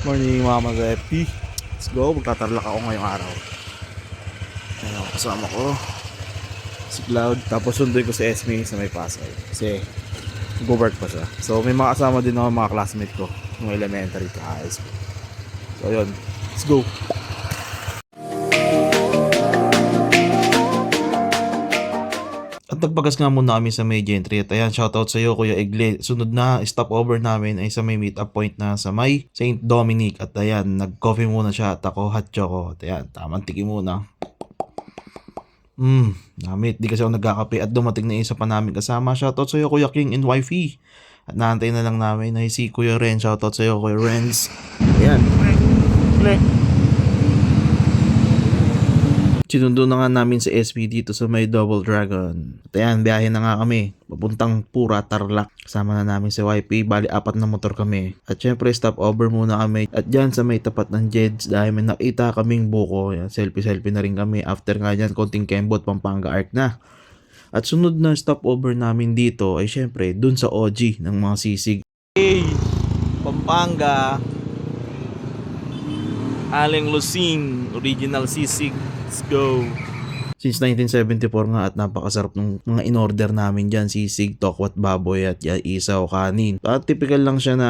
Morning mga mag-FP. Let's go, magtatarlak ako ngayong araw. Ayan, kasama ko si Cloud, tapos sunduin ko si Esme sa may Pasay kasi go-work pa siya. So may mga kasama din ako, mga classmate ko ng elementary to high school. So yun, let's go. At nagpagas nga muna kami sa may gentry. At ayan, shoutout sa iyo Kuya Egle. Sunod na stopover namin ay sa may meet up point na sa may St. Dominic. At ayan, nag-coffee muna siya at ako hot choco. At ayan, tamang tiki muna. Namit, di kasi ako nagkakape at dumating na isa pa namin kasama. Shoutout sa iyo Kuya King and Wifey. At naantay na lang namin ay si Kuya Ren. Shoutout sa iyo Kuya Renz. Ayan. Sinundo na nga namin sa SP dito sa may Double Dragon. At ayan, biyahe na nga kami. Papuntang Pura, Tarlac. Kasama na namin si YP. Bali, 4 na motor kami. At syempre, stop over muna kami. At dyan sa may tapat ng Jeds, dahil may nakita kaming buko. Ayan, selfie na rin kami. After nga dyan, konting Kembot, Pampanga Arc na. At sunod na stop over namin dito ay syempre, dun sa OG ng mga sisig. Hey, Pampanga. Aling Lucin, original sisig. Let's go. Since 1974 nga at napakasarap ng mga in-order namin dyan. Sisig, tokwat baboy at isaw kanin. At typical lang siya na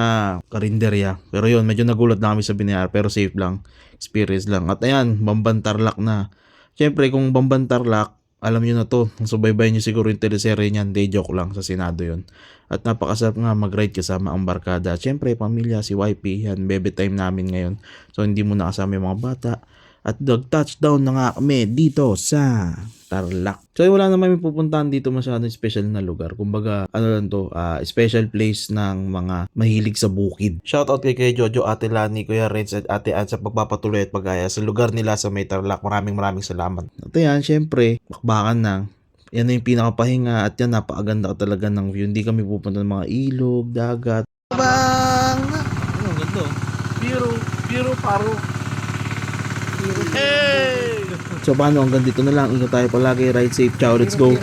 karinderya. Pero yun, medyo nagulat na kami sa binayar. Pero safe lang. Experience lang. At ayan, Bamban Tarlac na. Siyempre kung Bamban Tarlac, alam nyo na to. Subaybayan nyo siguro yung teleserye niyan. Day joke lang sa Senado yun. At napakasarap nga mag-ride kasama ang barkada. Siyempre, pamilya, si YP. Yan, baby time namin ngayon. So hindi mo nakasama yung mga bata. At nag-touchdown na nga kami dito sa Tarlac. So wala naman may pupuntahan dito masyadong special na lugar. Kumbaga, ano lang to, special place ng mga mahilig sa bukid. Shoutout kay Jojo, Ate Lani, Kuya Renz at Ate Ann sa pagpapatuloy at pagaya sa lugar nila sa may Tarlac. Maraming salamat. At yan, syempre, bakbakan na. Yan na yung pinakapahinga at yan, napakaganda talaga ng view. Hindi kami pupunta ng mga ilog, dagat. Bang! Ano, ganda. Biro, paro. Hey! So paano, hanggang dito na lang. Ingat tayo palagi. Ride safe. Ciao, let's go.